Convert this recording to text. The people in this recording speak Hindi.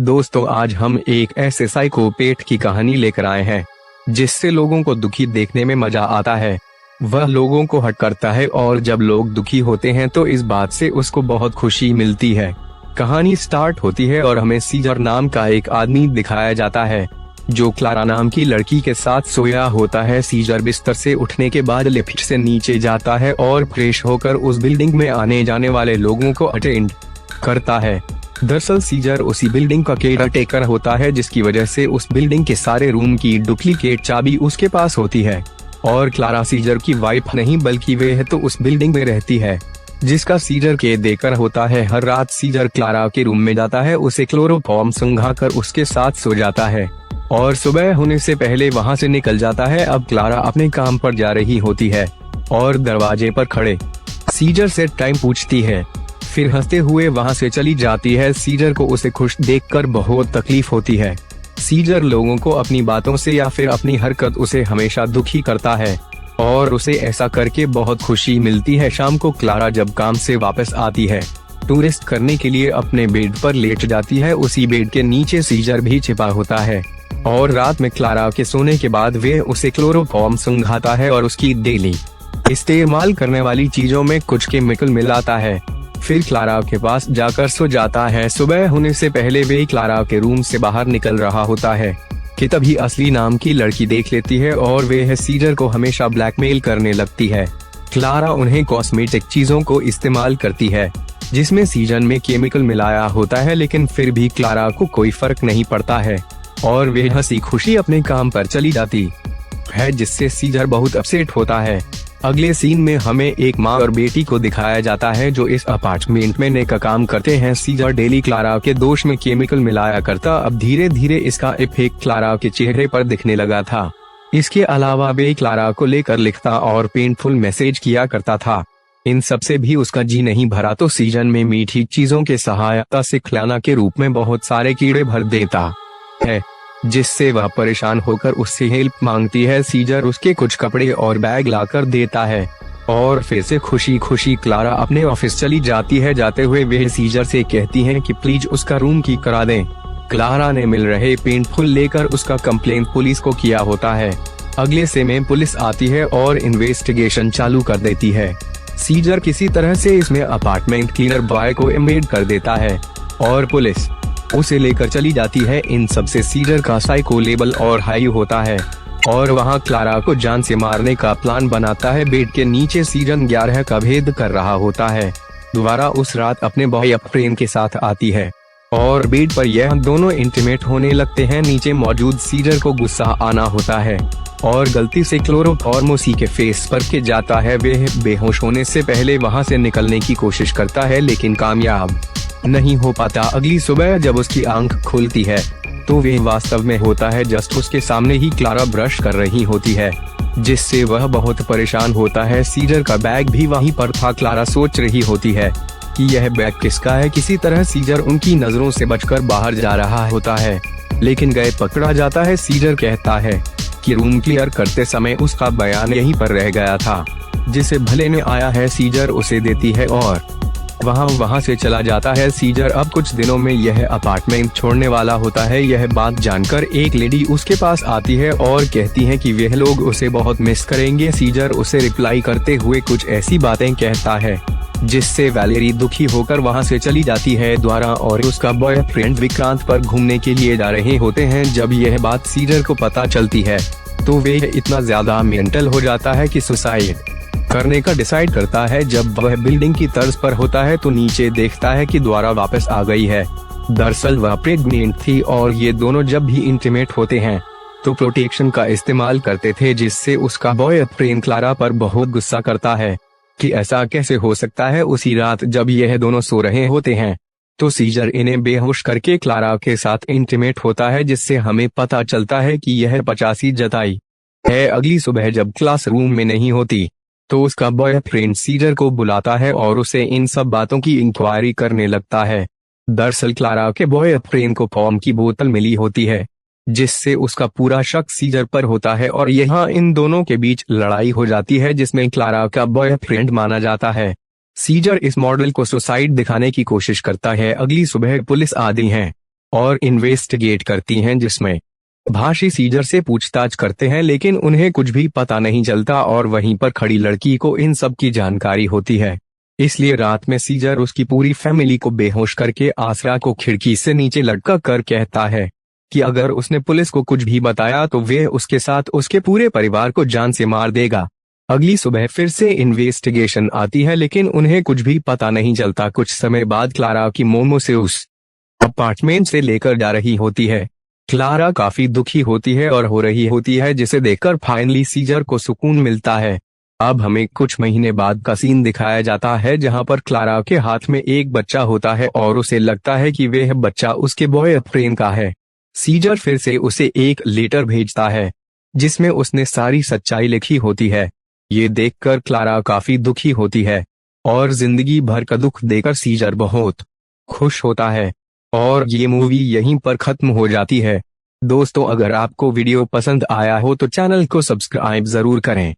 दोस्तों, आज हम एक ऐसे साइकोपैथ की कहानी लेकर आए हैं जिससे लोगों को दुखी देखने में मजा आता है। वह लोगों को हर्ट करता है और जब लोग दुखी होते हैं तो इस बात से उसको बहुत खुशी मिलती है। कहानी स्टार्ट होती है और हमें सीजर नाम का एक आदमी दिखाया जाता है जो क्लारा नाम की लड़की के साथ सोया होता है। सीजर बिस्तर से उठने के बाद लिफ्ट से नीचे जाता है और फ्रेश होकर उस बिल्डिंग में आने जाने वाले लोगों को अटेंड करता है। दरअसल सीजर उसी बिल्डिंग का केयर टेकर होता है, जिसकी वजह से उस बिल्डिंग के सारे रूम की डुप्लीकेट चाबी उसके पास होती है। और क्लारा सीजर की वाइफ नहीं बल्कि वे है तो उस बिल्डिंग में रहती है जिसका सीजर के देकर होता है। हर रात सीजर क्लारा के रूम में जाता है, उसे क्लोरोफॉर्म सुंघाकर उसके साथ सो जाता है और सुबह होने से पहले वहां से निकल जाता है। अब क्लारा अपने काम पर जा रही होती है और दरवाजे पर खड़े सीजर से टाइम पूछती है, फिर हंसते हुए वहां से चली जाती है। सीजर को उसे खुश देखकर बहुत तकलीफ होती है। सीजर लोगों को अपनी बातों से या फिर अपनी हरकत उसे हमेशा दुखी करता है और उसे ऐसा करके बहुत खुशी मिलती है। शाम को क्लारा जब काम से वापस आती है तो रेस्ट करने के लिए अपने बेड पर लेट जाती है। उसी बेड के नीचे सीजर भी छिपा होता है और रात में क्लारा के सोने के बाद वे उसे क्लोरोफॉर्म सुंघाता है और उसकी डेली इस्तेमाल करने वाली चीजों में कुछ केमिकल मिलाता है। फिर क्लारा के पास जाकर सो जाता है। सुबह होने से पहले वे क्लारा के रूम से बाहर निकल रहा होता है कि तभी असली नाम की लड़की देख लेती है और वे सीजर को हमेशा ब्लैकमेल करने लगती है। क्लारा उन्हें कॉस्मेटिक चीजों को इस्तेमाल करती है जिसमें सीजन में केमिकल मिलाया होता है, लेकिन फिर भी क्लारा को कोई फर्क नहीं पड़ता है और वे हंसी खुशी अपने काम पर चली जाती है, जिससे सीजर बहुत अपसेट होता है। अगले सीन में हमें एक माँ और बेटी को दिखाया जाता है जो इस अपार्टमेंट में का काम करते हैं। सीजर डेली क्लारा के दोष में केमिकल मिलाया करता, अब धीरे धीरे इसका इफेक्ट क्लारा के चेहरे पर दिखने लगा था। इसके अलावा वे क्लारा को लेकर लिखता और पेनफुल मैसेज किया करता था। इन सब से भी उसका जी नहीं भरा तो सीजन में मीठी चीजों के सहायता से खिलाना के रूप में बहुत सारे कीड़े भर देता है, जिससे वह परेशान होकर उससे हेल्प मांगती है। सीजर उसके कुछ कपड़े और बैग लाकर देता है और फिर से खुशी खुशी क्लारा अपने ऑफिस चली जाती है। जाते हुए वे सीजर से कहती हैं कि प्लीज उसका रूम की करा दें। क्लारा ने मिल रहे पेंटफुल लेकर उसका कंप्लेंट पुलिस को किया होता है। अगले से में पुलिस आती है और इन्वेस्टिगेशन चालू कर देती है। सीजर किसी तरह से इसमें अपार्टमेंट क्लीनर बॉय को एम्बेड कर देता है और पुलिस उसे लेकर चली जाती है। इन सब से सीजर का साइको लेवल और हाई होता है और वहां क्लारा को जान से मारने का प्लान बनाता है। बेड के नीचे सीजन 11 का भेद कर रहा होता है। दोबारा उस रात अपने बॉयफ्रेंड के साथ आती है और बेड पर यह दोनों इंटीमेट होने लगते हैं। नीचे मौजूद सीजर को गुस्सा आना होता है और गलती से क्लोरोफॉर्म उसी के फेस पर के जाता है। वे बेहोश होने से पहले वहां से निकलने की कोशिश करता है लेकिन कामयाब नहीं हो पाता। अगली सुबह जब उसकी आंख खुलती है तो वे वास्तव में होता है जस्ट उसके सामने ही क्लारा ब्रश कर रही होती है, जिससे वह बहुत परेशान होता है। सीजर का बैग भी वहीं पर था। क्लारा सोच रही होती है कि यह बैग किसका है। किसी तरह सीजर उनकी नजरों से बचकर बाहर जा रहा होता है लेकिन गए पकड़ा जाता है। सीजर कहता है कि रूम क्लियर करते समय उसका बयान यहीं पर रह गया था, जिसे भले ने आया है। सीजर उसे देती है और वहां से चला जाता है। सीजर अब कुछ दिनों में यह अपार्टमेंट छोड़ने वाला होता है। यह बात जानकर एक लेडी उसके पास आती है और कहती है कि वे लोग उसे बहुत मिस करेंगे। सीजर उसे रिप्लाई करते हुए कुछ ऐसी बातें कहता है जिससे वैलेरी दुखी होकर वहां से चली जाती है। द्वारा और उसका बॉयफ्रेंड विक्रांत पर घूमने के लिए जा रहे होते हैं। जब यह बात सीजर को पता चलती है तो वे इतना ज्यादा मेंटल हो जाता है कि सुसाइड करने का डिसाइड करता है। जब वह बिल्डिंग की तर्ज पर होता है तो नीचे देखता है कि द्वारा वापस आ गई है। दरअसल वह प्रेग्नेंट थी और ये दोनों जब भी इंटीमेट होते हैं तो प्रोटेक्शन का इस्तेमाल करते थे, जिससे उसका बॉयफ्रेंड क्लारा पर बहुत गुस्सा करता है कि ऐसा कैसे हो सकता है। उसी रात जब यह दोनों सो रहे होते हैं तो सीजर इन्हें बेहोश करके क्लारा के साथ इंटीमेट होता है, जिससे हमें पता चलता है कि यह 85 जताई है। अगली सुबह जब क्लास रूम में नहीं होती तो उसका बॉयफ्रेंड सीजर को बुलाता है और उसे इन सब बातों की इंक्वायरी करने लगता है। दरअसल क्लारा के बॉयफ्रेंड को फॉर्म की बोतल मिली होती है, जिससे उसका पूरा शक सीजर पर होता है और यहाँ इन दोनों के बीच लड़ाई हो जाती है जिसमें क्लारा का बॉयफ्रेंड माना जाता है। सीजर इस मॉडल को सुसाइड दिखाने की कोशिश करता है। अगली सुबह पुलिस आती है और इन्वेस्टिगेट करती हैं, जिसमें भाशी सीजर से पूछताछ करते हैं लेकिन उन्हें कुछ भी पता नहीं चलता और वहीं पर खड़ी लड़की को इन सब की जानकारी होती है। इसलिए रात में सीजर उसकी पूरी फैमिली को बेहोश करके आसरा को खिड़की से नीचे लटका कर कहता है कि अगर उसने पुलिस को कुछ भी बताया तो वे उसके साथ उसके पूरे परिवार को जान से मार देगा। अगली सुबह फिर से इन्वेस्टिगेशन आती है लेकिन उन्हें कुछ भी पता नहीं चलता। कुछ समय बाद क्लारा की मोमो से उस अपार्टमेंट से लेकर जा रही होती है। क्लारा काफी दुखी होती है और हो रही होती है, जिसे देखकर फाइनली सीजर को सुकून मिलता है। अब हमें कुछ महीने बाद का सीन दिखाया जाता है जहां पर क्लारा के हाथ में एक बच्चा होता है और उसे लगता है कि वह बच्चा उसके बॉयफ्रेंड का है। सीजर फिर से उसे एक लेटर भेजता है जिसमें उसने सारी सच्चाई लिखी होती है। ये देखकर क्लारा काफी दुखी होती है और जिंदगी भर का दुख देकर सीजर बहुत खुश होता है और ये मूवी यहीं पर खत्म हो जाती है। दोस्तों, अगर आपको वीडियो पसंद आया हो तो चैनल को सब्सक्राइब जरूर करें।